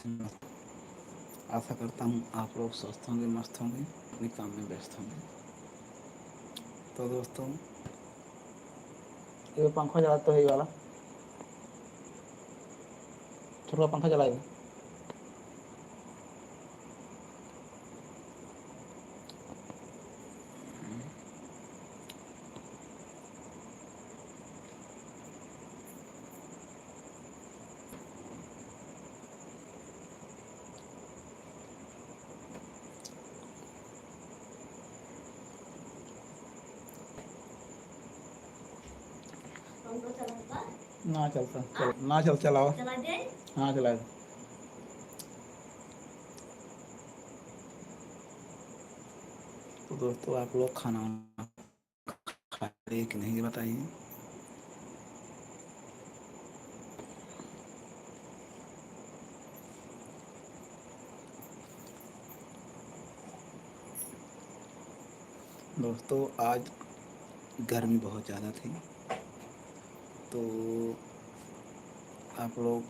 आशा करता हूँ आप लोग स्वस्थ होंगे, मस्त होंगे, अपने काम में व्यस्त होंगे। तो दोस्तों, ये पंखा चला तो है ये वाला, छोटा पंखा चलाएगा। ना चलता ना चलाओ। हाँ चला दे। तो दोस्तों, आप लोग खाना खा रहे कि नहीं, बताइए। दोस्तों, आज गर्मी बहुत ज़्यादा थी, तो आप लोग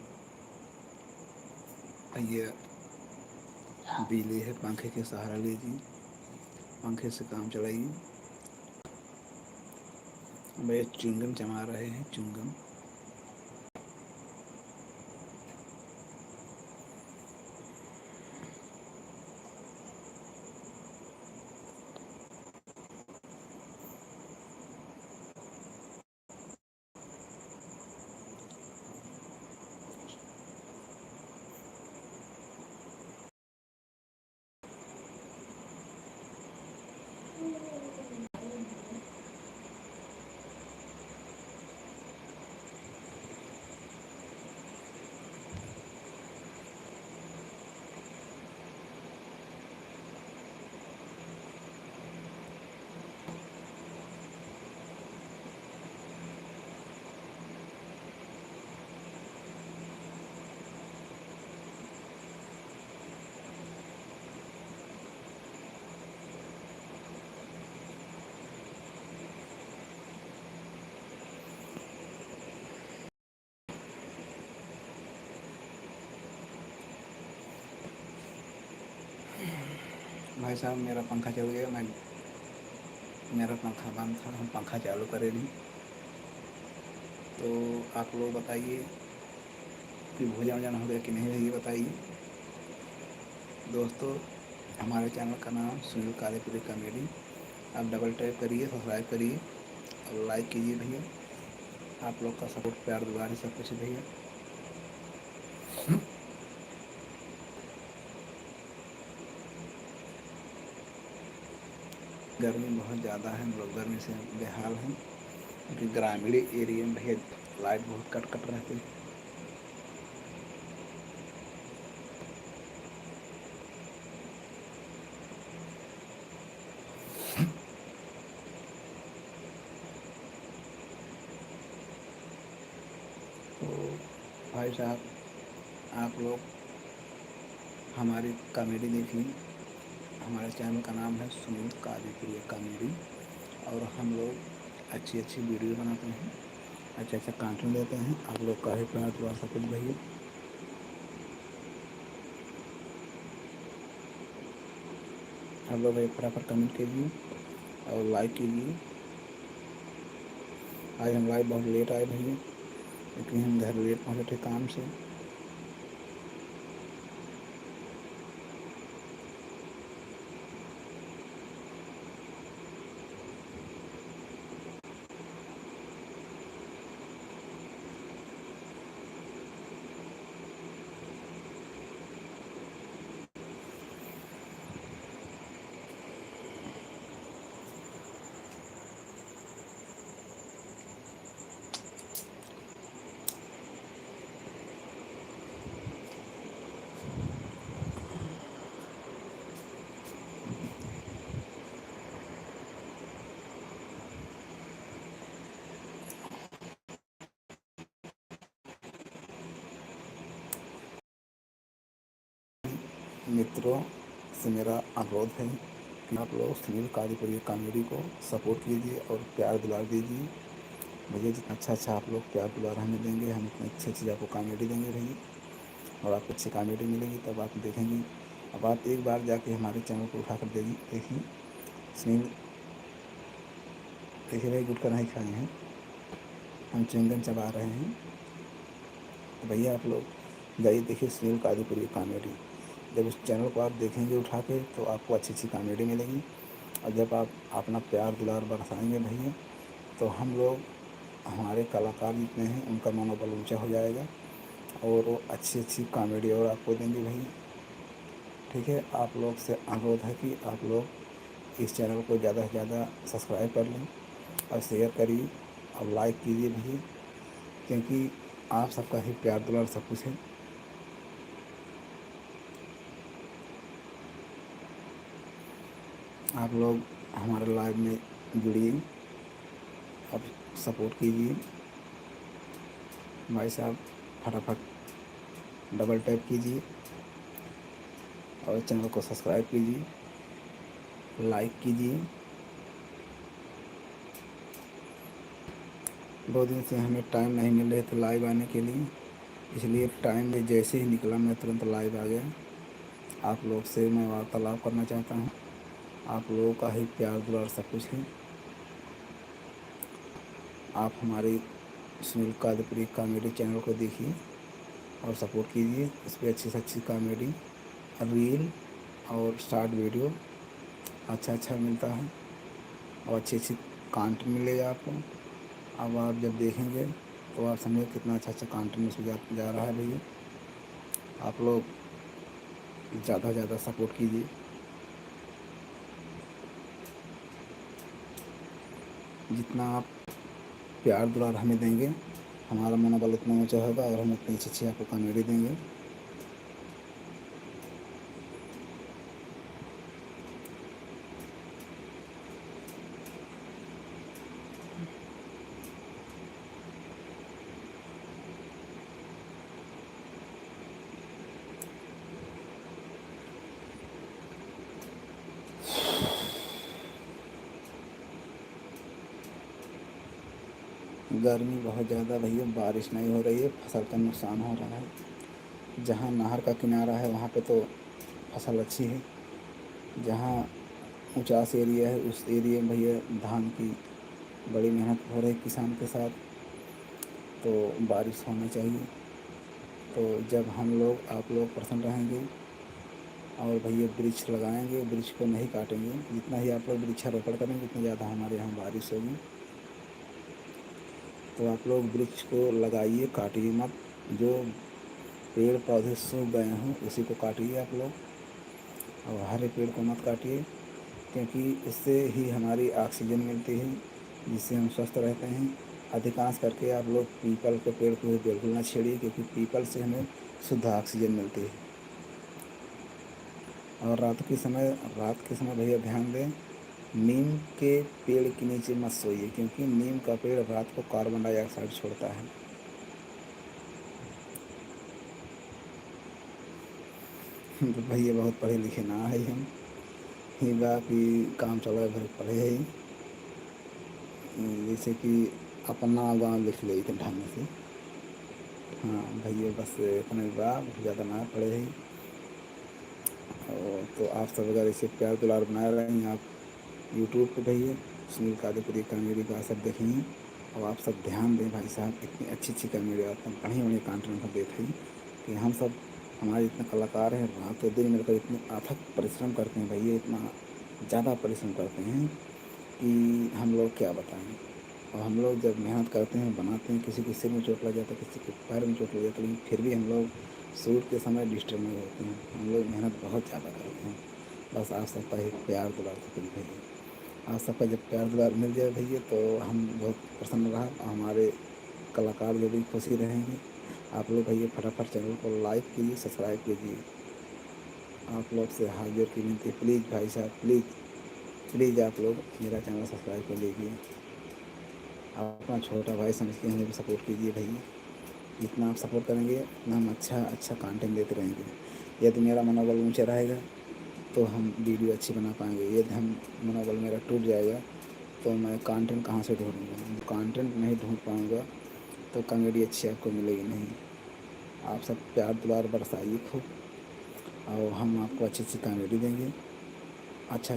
ये बिजली है, पंखे के सहारा लीजिए, पंखे से काम चलाइए। वे च्युइंगम जमा रहे हैं, च्युइंगम। भाई साहब, मेरा पंखा चल गया। मेरा पंखा बंद था, हम पंखा चालू करे नहीं। तो आप लोग बताइए कि भोजन वोजन हो गया कि नहीं, ये बताइए। दोस्तों, हमारे चैनल का नाम सुनील कालीपुरी कॉमेडी। आप डबल टैप करिए, सब्सक्राइब करिए और लाइक कीजिए भैया। आप लोग का सपोर्ट, प्यार, दुलार ही सब कुछ है भैया। गर्मी बहुत ज़्यादा है, हम लोग गर्मी से बेहाल हैं, क्योंकि ग्रामीण एरिया में भैया लाइट बहुत कट कट रहती है। तो भाई साहब, आप लोग हमारी कॉमेडी देखिए। हमारे चैनल का नाम है सुनील कालीपुरी कॉमेडी, और हम लोग अच्छी अच्छी वीडियो बनाते हैं, अच्छा अच्छा कंटेंट देते हैं। आप लोग का ही प्यार थोड़ा सा कुछ भैया। आप लोग भाई फटाफट कमेंट कीजिए और लाइक कीजिए। आज हम लाइव बहुत लेट आए भैया, क्योंकि हम घर लेट पहुँचे थे काम से। मित्रों से मेरा अनुरोध है कि आप लोग सुनील कालीपुरी कॉमेडी को सपोर्ट कीजिए और प्यार दुलार दीजिए भैया। जितना अच्छा अच्छा आप लोग प्यार दुलार हमें देंगे, हम उतनी अच्छी अच्छी आपको कॉमेडी देंगे भैया। और आपको अच्छी कॉमेडी मिलेगी, तब आप देखेंगी। अब आप एक बार जाके हमारे चैनल को उठा कर देखिए। सुनील देखिए भाई, गुटखा नहीं खाए हैं, हम च्युइंगम चबा रहे हैं। तो भैया आप लोग जाइए देखिए सुनील कादीपुरी कॉमेडी। जब उस चैनल को आप देखेंगे उठा के, तो आपको अच्छी अच्छी कॉमेडी मिलेगी। और जब आप अपना प्यार दुलार बरसाएंगे भैया, तो हम लोग, हमारे कलाकार जितने हैं, उनका मनोबल ऊंचा हो जाएगा और वो अच्छी अच्छी कॉमेडी और आपको देंगे भैया। ठीक है, आप लोग से अनुरोध है कि आप लोग इस चैनल को ज़्यादा से ज़्यादा सब्सक्राइब कर लें और शेयर करिए और लाइक कीजिए भैया, क्योंकि आप सबका ही प्यार दुलार सब कुछ है। आप लोग हमारे लाइव में जुड़िए और सपोर्ट कीजिए भाई साहब। फटाफट डबल टैप कीजिए और चैनल को सब्सक्राइब कीजिए, लाइक कीजिए। 2 दिन से हमें टाइम नहीं मिल रहे थे लाइव आने के लिए, इसलिए टाइम में जैसे ही निकला मैं तुरंत लाइव आ गया। आप लोग से मैं वार्तालाप करना चाहता हूँ। आप लोगों का ही प्यार दुलार सब कुछ है। आप हमारी सुनील कादीपुरी कॉमेडी चैनल को देखिए और सपोर्ट कीजिए। इस पर अच्छी से अच्छी कॉमेडी, रील और शॉर्ट वीडियो अच्छा मिलता है और अच्छी अच्छी कंटेंट मिलेगा आपको। अब आप जब देखेंगे तो आप समझे कितना अच्छा कंटेंट उसमें जा रहा है भैया। आप लोग ज़्यादा से ज़्यादा सपोर्ट कीजिए। जितना आप प्यार दुलार हमें देंगे, हमारा मनोबल उतना ऊँचा होगा और हम उतनी अच्छी अच्छी आपको कॉमेडी देंगे। गर्मी बहुत ज़्यादा भैया, बारिश नहीं हो रही है, फसल का नुकसान हो रहा है। जहाँ नहर का किनारा है वहाँ पे तो फसल अच्छी है। जहाँ ऊंचास एरिया है उस एरिया में भैया धान की बड़ी मेहनत हो रही किसान के साथ, तो बारिश होना चाहिए। तो जब हम लोग, आप लोग प्रसन्न रहेंगे और भैया वृक्ष लगाएंगे, वृक्ष को नहीं काटेंगे, जितना ही आप लोग वृक्षारोपण करेंगे उतना ज़्यादा हमारे यहाँ बारिश होगी। तो आप लोग वृक्ष को लगाइए, काटिए मत। जो पेड़ पौधे सूख गए हों उसी को काटिए आप लोग, और हरे पेड़ को मत काटिए, क्योंकि इससे ही हमारी ऑक्सीजन मिलती है, जिससे हम स्वस्थ रहते हैं। अधिकांश करके आप लोग पीपल के पेड़ को बिल्कुल ना छेड़िए, क्योंकि पीपल से हमें शुद्ध ऑक्सीजन मिलती है। और रात के समय भैया ध्यान दें, नीम के पेड़ के नीचे मत सोइए, क्योंकि नीम का पेड़ रात को कार्बन डाइऑक्साइड छोड़ता है। तो भैया बहुत पढ़े लिखे ना है हम, ही बाकी काम चला भर पढ़े है। जैसे कि अपना गाँव लिख ले थे ढंग से। हाँ भैया, बस इतना ही बात, ज़्यादा ना पढ़े है। और तो आप सब अगर इसे प्यार दुलार बनाए रहेंगे, आप यूट्यूब पे भैया सुनील कादीपुरी कॉमेडी का सब देखेंगे। और आप सब ध्यान दें भाई साहब, इतनी अच्छी अच्छी कॉमेडी आती हैं, बढ़िया बढ़िया कंटेंट हम देखें कि हम सब, हमारे इतने कलाकार हैं, रात दिन मिलकर इतने अथक परिश्रम करते हैं भैया, इतना ज़्यादा परिश्रम करते हैं कि हम लोग क्या बताएं। और हम लोग जब मेहनत करते हैं, बनाते हैं, किसी के सिर में चोट लग जाता है, किसी के पैर में चोट लग जाता है, लेकिन फिर भी हम लोग शूट के समय डिस्टर्ब नहीं होते हैं। हम लोग मेहनत बहुत ज़्यादा करते हैं। बस आप सबका ही प्यार दुलार से मिल भैया। आप सबका जब प्यार दुलार मिल जाए भैया, तो हम बहुत प्रसन्न रहा, हमारे कलाकार जो भी खुशी रहेंगे। आप लोग भैया फटाफट चैनल को लाइक कीजिए, सब्सक्राइब कीजिए। आप लोग से हाथ जोड़ के विनती, प्लीज़ भाई साहब, प्लीज़ प्लीज़ आप लोग मेरा चैनल सब्सक्राइब कर लीजिए। आप अपना छोटा भाई समझ के हमें भी सपोर्ट कीजिए भैया। जितना आप सपोर्ट करेंगे उतना हम अच्छा कंटेंट देते रहेंगे। यदि मेरा मनोबल ऊँचा रहेगा तो हम वीडियो अच्छी बना पाएंगे। यदि हम मनोबल मेरा टूट जाएगा तो मैं कंटेंट कहाँ से ढूंढूंगा। कंटेंट नहीं ढूंढ पाऊँगा तो कॉमेडी अच्छी आपको मिलेगी नहीं। आप सब प्यार दुलार बरसाइए खूब, और हम आपको अच्छी अच्छी कॉमेडी देंगे, अच्छा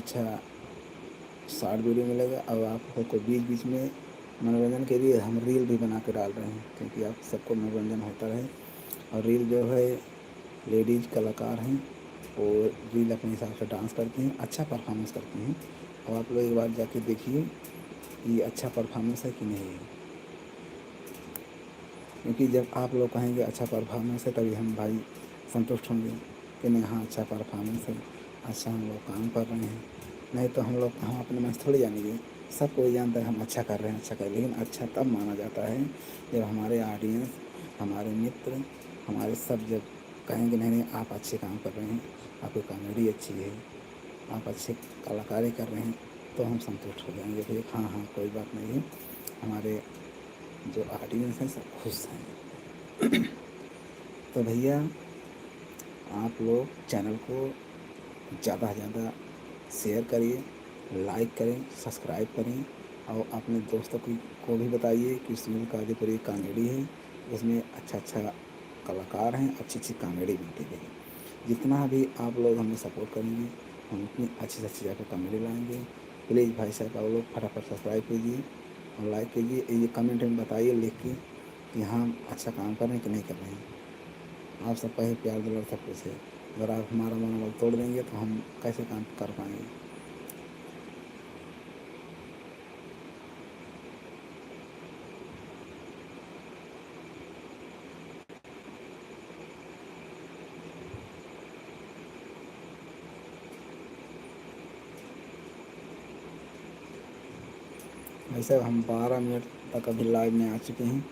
शॉर्ट वीडियो मिलेगा। और आपको को बीच बीच में मनोरंजन के लिए हम रील भी बना के डाल रहे हैं, क्योंकि आप सबको मनोरंजन होता रहे। और रील जो है, लेडीज़ कलाकार हैं, वो रील अपने हिसाब से डांस करती हैं, अच्छा परफॉर्मेंस करती हैं। और आप लोग एक बार जाके देखिए कि अच्छा परफॉर्मेंस है कि नहीं है, क्योंकि जब आप लोग कहेंगे अच्छा परफॉर्मेंस है तभी हम भाई संतुष्ट होंगे कि नहीं, हाँ अच्छा परफॉर्मेंस है, अच्छा हम लोग काम कर रहे हैं। नहीं तो हम अपने मन से थोड़ी जानेंगे, सब कोई जानता है हम अच्छा कर रहे हैं, अच्छा कर रहे हैं, लेकिन अच्छा तब माना जाता है जब हमारे ऑडियंस, हमारे मित्र, हमारे सब जब कहेंगे नहीं नहीं आप अच्छे काम कर रहे हैं, आपकी कॉमेडी अच्छी है, आप अच्छे कलाकारी कर रहे हैं, तो हम संतुष्ट हो जाएंगे कि हाँ हाँ कोई बात नहीं है, हमारे जो ऑडियंस हैं सब खुश हैं। तो भैया आप लोग चैनल को ज़्यादा से ज़्यादा शेयर करिए, लाइक करें, सब्सक्राइब करें, और अपने दोस्तों को भी बताइए कि सुनील कादीपुरी कॉमेडी है, उसमें अच्छा कलाकार हैं, अच्छी कॉमेडी मिलती है। जितना भी आप लोग हमें सपोर्ट करेंगे, हम उतनी अच्छी से अच्छी जाकर कॉमेडी लाएंगे। प्लीज़ भाई साहब आप लोग फटाफट सब्सक्राइब कीजिए और लाइक कीजिए, ये कमेंट में बताइए लिख के कि हम अच्छा काम कर रहे हैं कि नहीं कर रहे हैं। आप सबका ही प्यार दुलार सब कुछ है। अगर आप हमारा मनोबल तोड़ देंगे तो हम कैसे काम कर पाएंगे। वैसे हम 12 मिनट तक अभी लाइव में आ चुके हैं,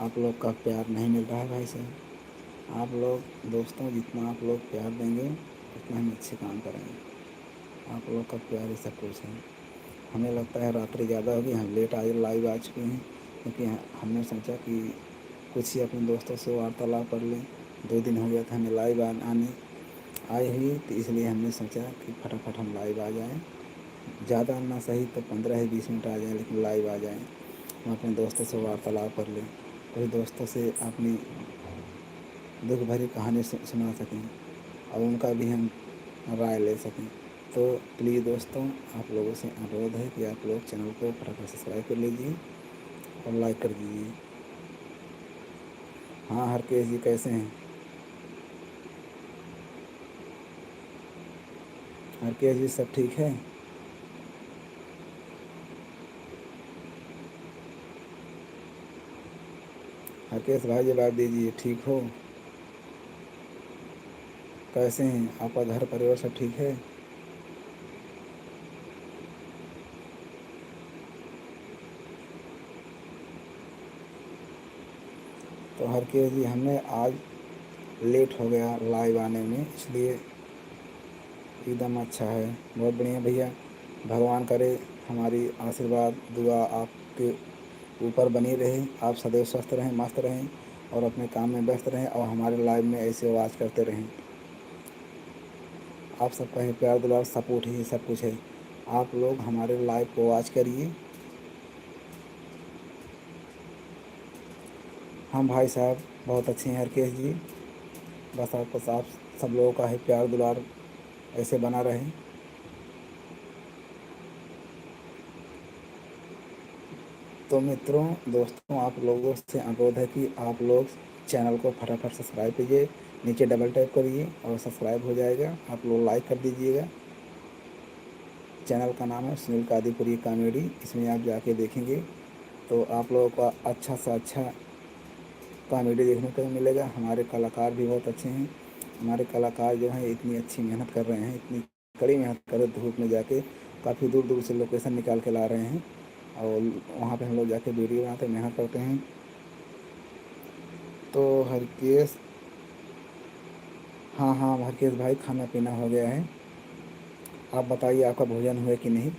आप लोग का प्यार नहीं मिल रहा है भाई साहब। आप लोग दोस्तों जितना आप लोग प्यार देंगे उतना हम अच्छे काम करेंगे। आप लोग का प्यार ही सब कुछ है। हमें लगता है रात्रि ज़्यादा होगी, हम लेट आज लाइव आ चुके हैं, क्योंकि हमने सोचा कि कुछ ही अपने दोस्तों से वार्तालाप कर लें। 2 दिन हो गया था हमें लाइव आने आए हुए, तो इसलिए हमने सोचा कि फटाफट हम लाइव आ जाएं। ज़्यादा ना सही तो 15 ही 20 मिनट आ जाएं, लेकिन लाइव आ जाएं, हम अपने दोस्तों से वार्तालाप कर लें, कोई दोस्तों से अपनी दुख भरी कहानी सुना सकें और उनका भी हम राय ले सकें। तो प्लीज़ दोस्तों आप लोगों से अनुरोध है कि आप लोग चैनल को फटाफट सब्सक्राइब कर लीजिए और लाइक कर दीजिए। हाँ हरकेश जी कैसे हैं? हरकेश जी सब ठीक है? हरकेश भाई जवाब दीजिए, ठीक हो? कैसे हैं? आपका घर परिवार सब ठीक है? तो हरकेश जी हमने आज लेट हो गया लाइव आने में, इसलिए एकदम अच्छा है, बहुत बढ़िया भैया। भगवान करे हमारी आशीर्वाद दुआ आपके ऊपर बनी रहे, आप सदैव स्वस्थ रहें, मस्त रहें और अपने काम में व्यस्त रहें और हमारे लाइव में ऐसे आवाज़ करते रहें। आप सबका ही प्यार दुलार सपोर्ट ही सब कुछ है। आप लोग हमारे लाइव को वॉच करिए। हम भाई साहब बहुत अच्छे हैं हरकेश जी, बस आपको आप सब लोगों का ही प्यार दुलार ऐसे बना रहे। तो मित्रों दोस्तों आप लोगों से अनुरोध है कि आप लोग चैनल को फटाफट सब्सक्राइब कीजिए, नीचे डबल टैप करिए और सब्सक्राइब हो जाएगा। आप लोग लाइक कर दीजिएगा। चैनल का नाम है सुनील कादीपुरी कॉमेडी, इसमें आप जाके देखेंगे तो आप लोगों का अच्छा से अच्छा कॉमेडी देखने को मिलेगा। हमारे कलाकार भी बहुत अच्छे हैं। हमारे कलाकार जो हैं इतनी अच्छी मेहनत कर रहे हैं, इतनी कड़ी मेहनत कर रहे, धूप में जाके काफ़ी दूर दूर से लोकेशन निकाल के ला रहे हैं और वहाँ पे हम लोग जाके वीडियो बनाते मेहनत करते हैं। तो हरकेश, हाँ हाँ हरकेश भाई खाना पीना हो गया है। आप बताइए आपका भोजन हुआ कि नहीं?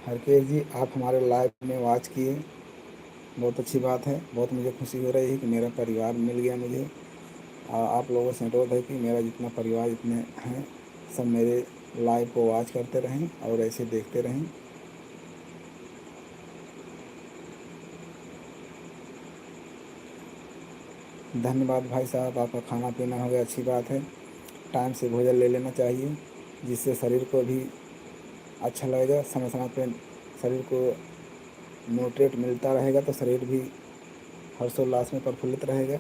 हरकेश जी आप हमारे लाइव में वॉच किए, बहुत अच्छी बात है। बहुत मुझे खुशी हो रही है कि मेरा परिवार मिल गया मुझे। आप लोगों से अनुरोध है कि मेरा जितना परिवार जितने हैं सब मेरे लाइव को वॉच करते रहें और ऐसे देखते रहें। धन्यवाद भाई साहब, आपका खाना पीना हो गया, अच्छी बात है। टाइम से भोजन ले लेना चाहिए, जिससे शरीर को भी अच्छा लगेगा। समय समय पर शरीर को न्यूट्रिएंट मिलता रहेगा तो शरीर भी हर्षोल्लास में प्रफुल्लित रहेगा।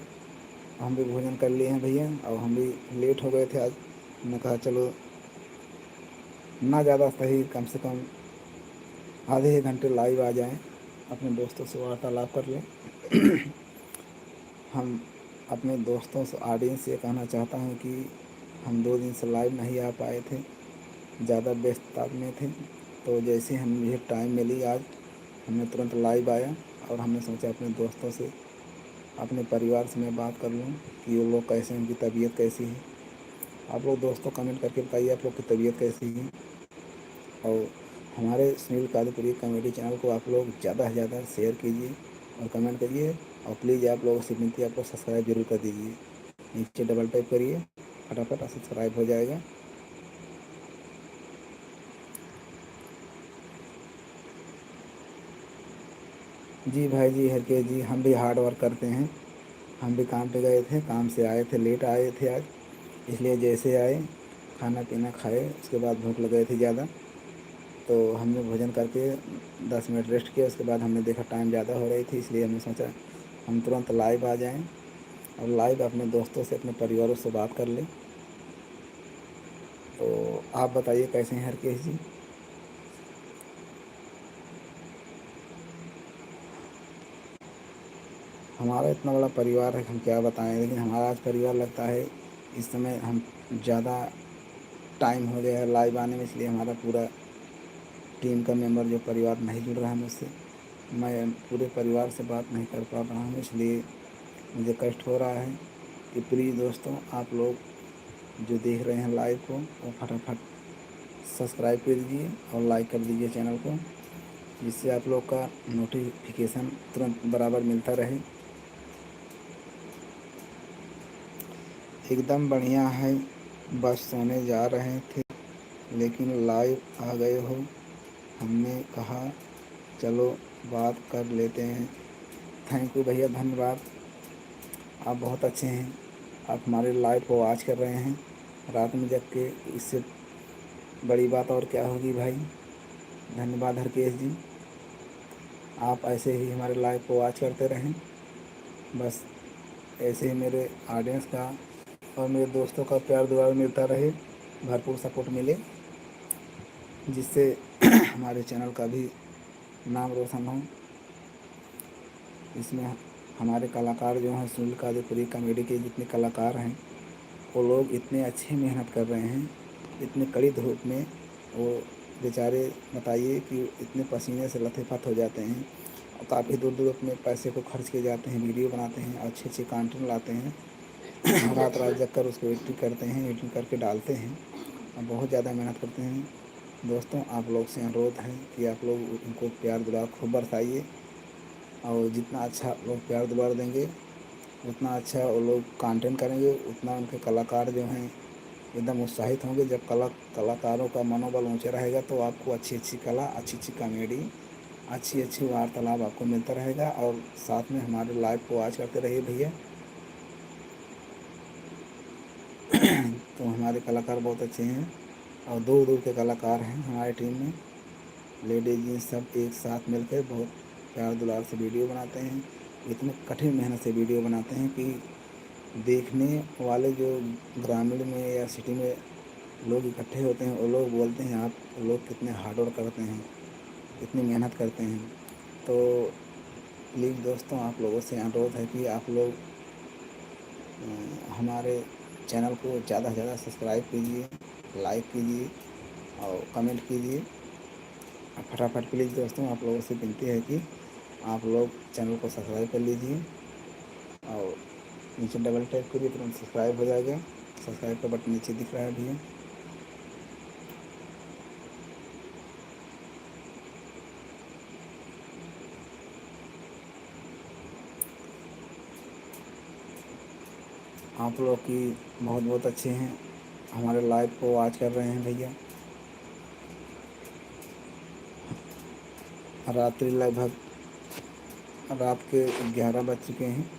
हम भी भोजन कर लिए हैं भैया, और हम भी लेट हो गए थे आज। मैंने कहा चलो ना ज़्यादा सही, कम से कम आधे एक घंटे लाइव आ जाएं, अपने दोस्तों से वार्तालाप कर लें। हम अपने दोस्तों से, ऑडियंस से कहना चाहता हूँ कि हम 2 दिन से लाइव नहीं आ पाए थे, ज़्यादा व्यस्तता में थे। तो जैसे हम मुझे टाइम मिली आज, हमने तुरंत लाइव आया और हमने सोचा अपने दोस्तों से, अपने परिवार से मैं बात कर लूँ कि वो लोग कैसे हैं, उनकी तबीयत कैसी है। आप लोग दोस्तों कमेंट करके बताइए आप लोग की तबीयत कैसी है। और हमारे सुनील कादीपुरी कॉमेडी चैनल को आप लोग ज़्यादा से ज़्यादा शेयर कीजिए और कमेंट करिए, और प्लीज़ आप लोगों से विनती है, आप लोग सब्सक्राइब जरूर कर दीजिए। नीचे डबल टाइप करिए, फटाफट सब्सक्राइब हो जाएगा। जी भाई जी, हरकेश जी, हम भी हार्ड वर्क करते हैं। हम भी काम पे गए थे, काम से आए थे, लेट आए थे आज, इसलिए जैसे आए खाना पीना खाए, उसके बाद भूख लग गई थी ज़्यादा, तो हमने भोजन करके 10 मिनट रेस्ट किया। उसके बाद हमने देखा टाइम ज़्यादा हो रही थी, इसलिए हमने सोचा हम तुरंत लाइव आ जाएं और लाइव अपने दोस्तों से, अपने परिवारों से बात कर लें। तो आप बताइए कैसे हैं हरकेश जी? हमारा इतना बड़ा परिवार है, हम क्या बताएं, लेकिन हमारा आज परिवार लगता है इस समय हम ज़्यादा टाइम हो गया है लाइव आने में, इसलिए हमारा पूरा टीम का मेंबर जो परिवार नहीं जुड़ रहा है मुझसे। मैं पूरे परिवार से बात नहीं कर पा रहा हूँ, इसलिए मुझे कष्ट हो रहा है। कि प्लीज़ दोस्तों, आप लोग जो देख रहे हैं लाइव को, वो फटाफट सब्सक्राइब कर दीजिए और लाइक कर दीजिए चैनल को, जिससे आप लोग का नोटिफिकेशन तुरंत बराबर मिलता रहे। एकदम बढ़िया है, बस सोने जा रहे थे लेकिन लाइव आ गए हो, हमने कहा चलो बात कर लेते हैं। थैंक यू भैया, धन्यवाद। आप बहुत अच्छे हैं, आप हमारे लाइव को वॉच कर रहे हैं रात में जग के, इससे बड़ी बात और क्या होगी भाई। धन्यवाद हरकेश जी, आप ऐसे ही हमारे लाइव को वॉच करते रहें। बस ऐसे ही मेरे ऑडियंस का और मेरे दोस्तों का प्यार दुलार मिलता रहे, भरपूर सपोर्ट मिले, जिससे हमारे चैनल का भी नाम रोशन हो। इसमें हमारे कलाकार जो हैं, सुनील कादीपुरी कॉमेडी के जितने कलाकार हैं, वो लोग इतने अच्छे मेहनत कर रहे हैं, इतने कड़ी धूप में वो बेचारे, बताइए कि इतने पसीने से लथपथ हो जाते हैं और काफ़ी दूर दूर अपने पैसे को खर्च के जाते हैं, वीडियो बनाते हैं, अच्छे अच्छे कंटेंट लाते हैं, रात रात जग कर उसको एडिटिंग करते हैं, एडिटिंग करके डालते हैं और बहुत ज़्यादा मेहनत करते हैं। दोस्तों, आप लोग से अनुरोध है कि आप लोग उनको प्यार दुलार खूब बरसाइए, और जितना अच्छा लोग प्यार दुलार देंगे, उतना अच्छा वो लोग कंटेंट करेंगे, उतना उनके कलाकार जो हैं एकदम उत्साहित होंगे। जब कलाकारों का मनोबल ऊंचा रहेगा तो आपको अच्छी अच्छी कला, अच्छी अच्छी कॉमेडी, अच्छी अच्छी वार्तालाप आपको मिलता रहेगा। और साथ में हमारे लाइव को वॉच करते रहिए भैया। तो हमारे कलाकार बहुत अच्छे हैं और दूर दूर के कलाकार हैं हमारी टीम में, लेडीज जेंट्स सब एक साथ मिलकर बहुत प्यार दुलार से वीडियो बनाते हैं। इतने कठिन मेहनत से वीडियो बनाते हैं कि देखने वाले जो ग्रामीण में या सिटी में लोग इकट्ठे होते हैं, वो लोग बोलते हैं आप लोग कितने हार्ड वर्क करते हैं, कितनी मेहनत करते हैं। तो प्लीज़ दोस्तों, आप लोगों से अनुरोध है कि आप लोग हमारे चैनल को ज़्यादा से ज़्यादा सब्सक्राइब कीजिए, लाइक कीजिए और कमेंट कीजिए। फटाफट प्लीज़ दोस्तों, आप लोगों से विनती है कि आप लोग चैनल को सब्सक्राइब कर लीजिए और नीचे डबल टैप करिए, तुरंत सब्सक्राइब हो जाएगा। सब्सक्राइब का बटन नीचे दिख रहा है भैया। आप लोग की बहुत बहुत अच्छे हैं, हमारे लाइव को वॉच कर रहे हैं भैया। रात्रि लगभग रात के 11 बज चुके हैं,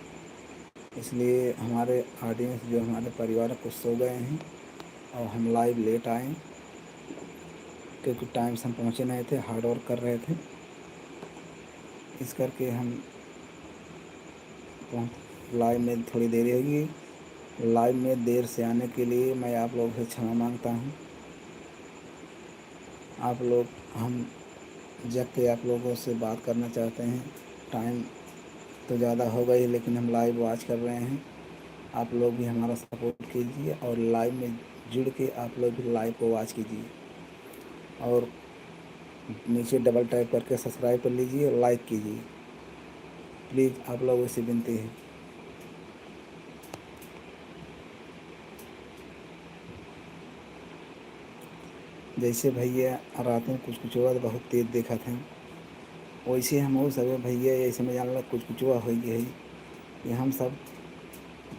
इसलिए हमारे ऑडियंस जो हमारे परिवार को सो गए हैं और हम लाइव लेट आए क्योंकि टाइम से हम पहुँचे नहीं थे, हार्ड वर्क कर रहे थे, इस करके हम लाइव में थोड़ी देरी होगी। लाइव में देर से आने के लिए मैं आप लोगों से क्षमा मांगता हूँ। आप लोग हम जग के आप लोगों से बात करना चाहते हैं, टाइम तो ज़्यादा हो गई लेकिन हम लाइव वॉच कर रहे हैं। आप लोग भी हमारा सपोर्ट कीजिए और लाइव में जुड़ के आप लोग भी लाइव को वॉच कीजिए और नीचे डबल टैप करके सब्सक्राइब कर लीजिए और लाइक कीजिए, प्लीज़ आप लोगों से विनती है। जैसे भैया रात में कुछ कुछ हुआ तो बहुत तेज देखा था, वैसे हम वो सब भैया ऐसे में जान लग कुछ कुछ हुआ हो गया है कि हम सब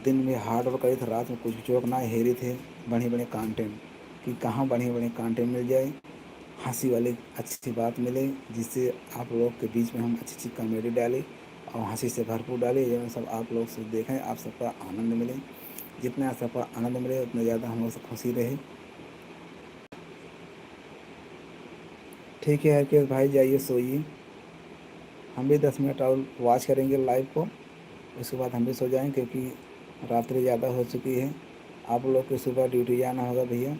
दिन में हार्ड वर्क करे थे, रात में कुछ कुछ ना हेरे थे बढ़िया बढ़िया कंटेंट कि कहाँ बढ़िया बढ़िया कंटेंट मिल जाए, हंसी वाली अच्छी बात मिले, जिससे आप लोग के बीच में हम अच्छी अच्छी कॉमेडी डालें और हंसी से भरपूर डालें, जो सब आप लोग से देखें, आप सबका आनंद मिले। जितना आप सबका आनंद मिले उतना ज़्यादा हम लोग से खुशी रहे। ठीक है हरकेश भाई, जाइए सोइए, हम भी 10 मिनट और वॉच करेंगे लाइव को, उसके बाद हम भी सो जाएंगे क्योंकि रात्रि ज़्यादा हो चुकी है। आप लोग को सुबह ड्यूटी जाना होगा भैया।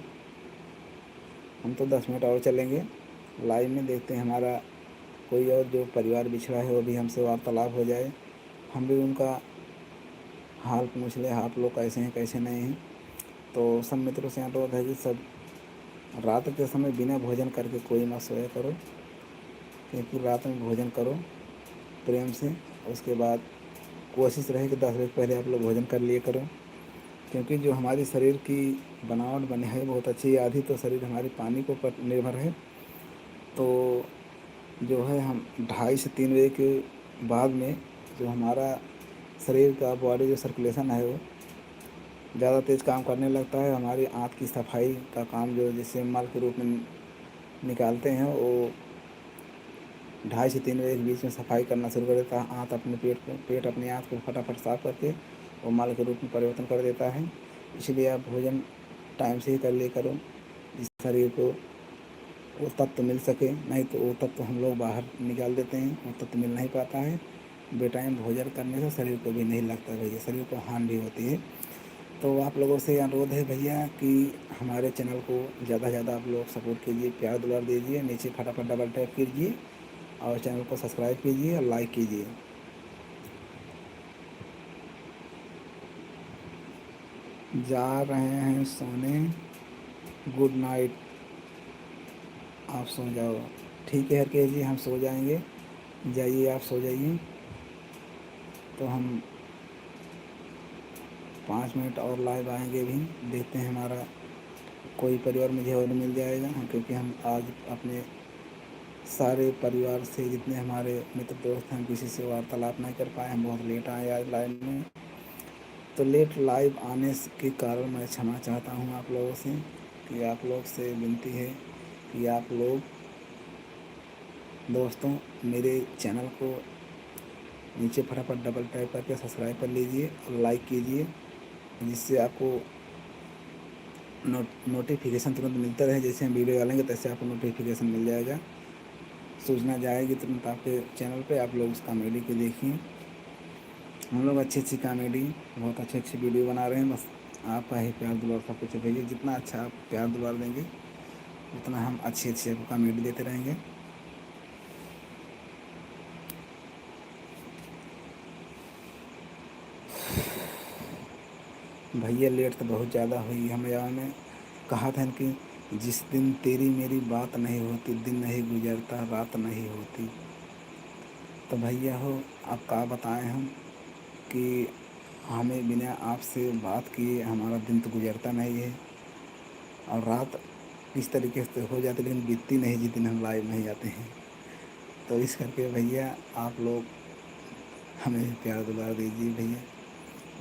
हम तो 10 मिनट और चलेंगे लाइव में, देखते हैं हमारा कोई और जो परिवार बिछड़ा है वो भी हमसे वार्तालाप हो जाए, हम भी उनका हाल पूछ लें, आप लोग कैसे हैं कैसे नहीं हैं। तो सब मित्रों से अनुरोध है कि सब रात के समय बिना भोजन करके कोई मत सोया करो, क्योंकि रात में भोजन करो प्रेम से, उसके बाद कोशिश रहे कि 10 बजे पहले आप लोग भोजन कर लिए करो, क्योंकि जो हमारी शरीर की बनावट बनी है बहुत अच्छी, आधी तो शरीर हमारी पानी के ऊपर निर्भर है। तो जो है हम 2:30 से 3 बजे के बाद में जो हमारा शरीर का बॉडी जो सर्कुलेशन है वो ज़्यादा तेज़ काम करने लगता है। हमारी आँत की सफाई का काम जो जिसे मल के रूप में निकालते हैं वो 2:30 से 3 बजे के बीच में सफाई करना शुरू कर देता है। आँत अपने पेट अपनी आँत को फटाफट साफ करके वो मल के रूप में परिवर्तन कर देता है। इसलिए आप भोजन टाइम से ही कर लिया करो, जिस शरीर को वो तत्व मिल सके, नहीं तो वो तत्व हम लोग बाहर निकाल देते हैं, वो तत्व मिल नहीं पाता है। बेटाइम भोजन करने से शरीर को भी नहीं लगता भैया, शरीर को हानि भी होती है। तो आप लोगों से अनुरोध है भैया कि हमारे चैनल को ज़्यादा से ज़्यादा आप लोग सपोर्ट कीजिए, प्यार दुलार दीजिए, नीचे फटाफट डबल टैप कीजिए और चैनल को सब्सक्राइब कीजिए और लाइक कीजिए। जा रहे हैं सोने, गुड नाइट, आप सो जाओ। ठीक है हरकेश जी, हम सो जाएंगे, जाइए आप सो जाइए। तो हम 5 मिनट और लाइव आएंगे भी, देखते हैं हमारा कोई परिवार मुझे और मिल जाएगा, क्योंकि हम आज अपने सारे परिवार से जितने हमारे मित्र दोस्त हैं किसी से वार्तालाप नहीं कर पाए, हम बहुत लेट आए आज लाइव में। तो लेट लाइव आने के कारण मैं क्षमा चाहता हूँ आप लोगों से, कि आप लोग से विनती है कि आप लोग दोस्तों मेरे चैनल को नीचे फटाफट डबल टैप करके सब्सक्राइब कर लीजिए और लाइक कीजिए, जिससे आपको नोटिफिकेशन तुरंत मिलता रहे। जैसे हम वीडियो डालेंगे तैसे आपको नोटिफिकेशन मिल जाएगा, सूचना जाएगी तुरंत आपके चैनल पे, आप लोग उस कॉमेडी को देखिए। हम लोग अच्छी अच्छी कॉमेडी, बहुत अच्छी अच्छी वीडियो बना रहे हैं, बस आपका ही प्यार दुलार सब कुछ भेजिए। जितना अच्छा आप प्यार दुलार देंगे उतना हम अच्छी अच्छी आपको कॉमेडी देते रहेंगे। भैया लेट तो बहुत ज़्यादा हुई, हम यहाँ में कहा था कि जिस दिन तेरी मेरी बात नहीं होती, दिन नहीं गुजरता, रात नहीं होती। तो भैया हो अब क्या बताएं हम कि हमें बिना आपसे बात किए हमारा दिन तो गुजरता नहीं है, और रात इस तरीके से हो जाती लेकिन बीतती नहीं जिस दिन हम लाइव नहीं आते हैं। तो इस करके भैया आप लोग हमें प्यार दुलार दीजिए भैया,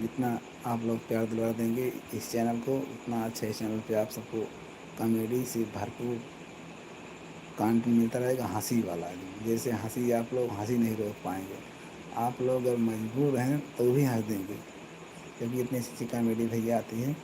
जितना आप लोग प्यार दुलार देंगे इस चैनल को, उतना अच्छा इस चैनल पे आप सबको कॉमेडी से भरपूर कंटेंट मिलता रहेगा, हंसी वाला। जैसे हंसी आप लोग हंसी नहीं रोक पाएंगे, आप लोग अगर मजबूर हैं तो भी हंस देंगे, क्योंकि इतनी अच्छी कॉमेडी भैया आती है।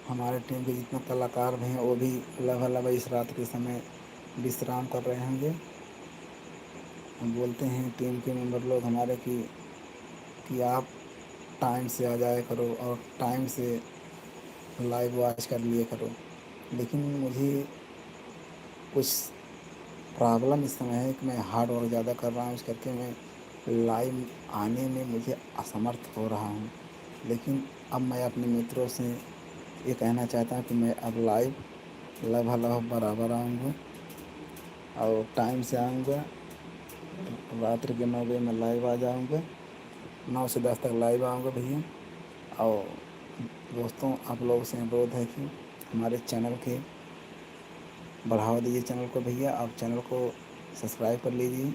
हमारे टीम के जितने कलाकार भी हैं वो भी लगभग इस रात के समय विश्राम कर रहे होंगे। हम बोलते हैं टीम के मेंबर लोग हमारे कि आप टाइम से आ जाया करो और टाइम से लाइव वॉच कर लिया करो, लेकिन मुझे कुछ प्रॉब्लम इस समय है कि मैं हार्ड वर्क ज़्यादा कर रहा हूँ, इस करके मैं लाइव आने में मुझे असमर्थ हो रहा हूँ। लेकिन अब मैं अपने मित्रों से ये कहना चाहता हूँ कि मैं अब लाइव लगभग बराबर आऊँगा और टाइम से आऊँगा। रात्रि के 9 बजे मैं लाइव आ जाऊँगा, 9 से 10 तक लाइव आऊँगा भैया। और दोस्तों आप लोगों से अनुरोध है कि हमारे चैनल के बढ़ावा दीजिए चैनल को भैया, आप चैनल को सब्सक्राइब कर लीजिए।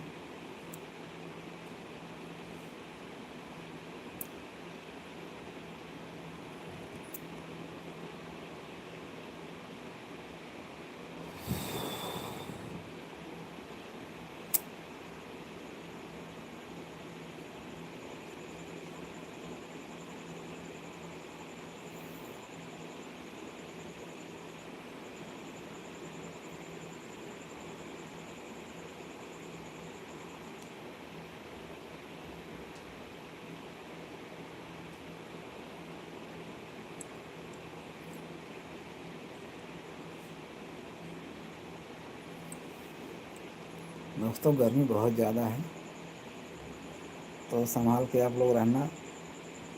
दोस्तों गर्मी बहुत ज़्यादा है, तो संभाल के आप लोग रहना,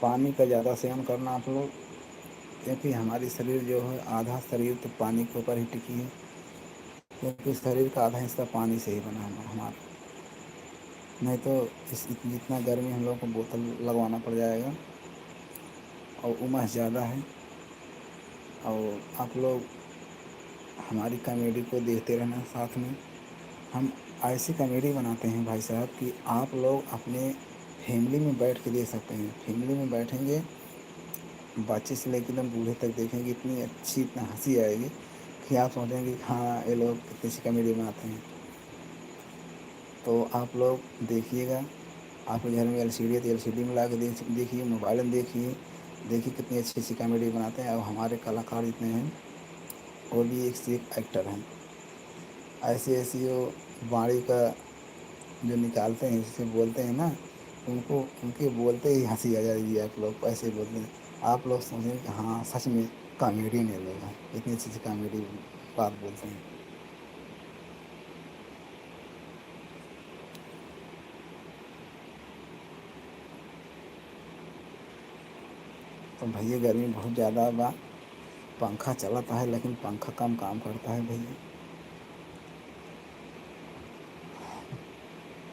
पानी का ज़्यादा सेवन करना आप लोग, क्योंकि हमारी शरीर जो है आधा शरीर तो पानी के ऊपर ही टिकी है, क्योंकि शरीर का आधा हिस्सा पानी से ही बना है हमारा। नहीं तो इस जितना गर्मी हम लोग को बोतल लगवाना पड़ जाएगा, और उमस ज़्यादा है। और आप लोग हमारी कॉमेडी को देखते रहना साथ में। हम ऐसी कॉमेडी बनाते हैं भाई साहब कि आप लोग अपने फैमिली में बैठ के देख सकते हैं। फैमिली में बैठेंगे, बच्चे से लेकर एकदम बूढ़े तक देखेंगे, इतनी अच्छी इतना हंसी आएगी कि आप सोचेंगे हाँ ये लोग कितनी अच्छी कॉमेडी बनाते हैं। तो आप लोग देखिएगा, आपके घर में एलसीडी है तो एलसीडी में ला के देखिए, मोबाइल में देखिए, देखिए कितनी अच्छी अच्छी कॉमेडी बनाते हैं। और हमारे कलाकार जितने हैं वो भी एक से एक एक्टर हैं। ऐसी ऐसी वो वाणी का जो निकालते हैं, जिसे बोलते हैं ना, उनको उनके बोलते ही हंसी आ जाएगी। आप लोग ऐसे बोलते हैं, आप लोग सोचेंगे कि हाँ सच में कॉमेडियन है लोग हैं, इतनी अच्छी अच्छी कॉमेडी बात बोलते हैं। तो भैया गर्मी बहुत ज़्यादा बा, पंखा चलाता है लेकिन पंखा कम काम करता है भैया।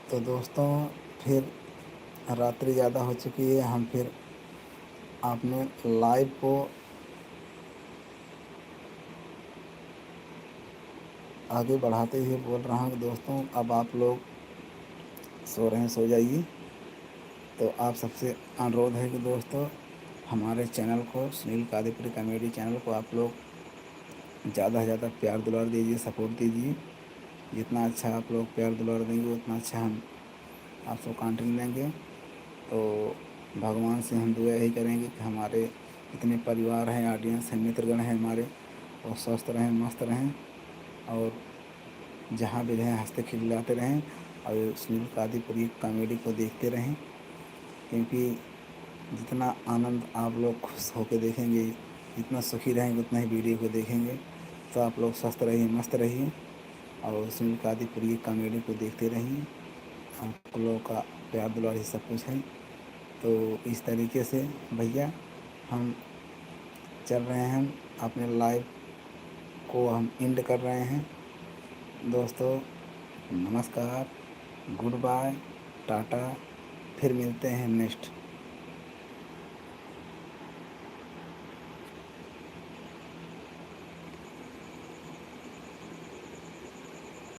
तो दोस्तों फिर रात्रि ज़्यादा हो चुकी है, हम फिर आपने लाइव को आगे बढ़ाते हुए बोल रहा हूँ कि दोस्तों अब आप लोग सो रहे हैं, सो जाइए। तो आप सबसे अनुरोध है कि दोस्तों हमारे चैनल को, सुनील कादीपुरी कॉमेडी चैनल को आप लोग ज़्यादा से ज़्यादा प्यार दुलार दीजिए, सपोर्ट दीजिए। जितना अच्छा आप लोग प्यार दुलार देंगे उतना अच्छा हम आपको कंटेंट देंगे। तो भगवान से हम दुआ यही करेंगे कि हमारे जितने परिवार हैं, ऑडियंस हैं, मित्रगण हैं हमारे, वो स्वस्थ रहें, मस्त रहें, और जहाँ भी रहें हंसते खिलाते रहें, और सुनील कादीपुरी कॉमेडी को देखते रहें। क्योंकि जितना आनंद आप लोग खुश होकर देखेंगे, जितना सुखी रहेंगे उतना ही वीडियो को देखेंगे। तो आप लोग स्वस्थ रहिए, मस्त रहिए, और सुनील कादीपुरी कॉमेडी को देखते रहिए। आप लोगों का प्यार दुलार ही सब कुछ है। तो इस तरीके से भैया हम चल रहे हैं, हम अपने लाइव को हम एंड कर रहे हैं। दोस्तों नमस्कार, गुड बाय, टाटा, फिर मिलते हैं नेक्स्ट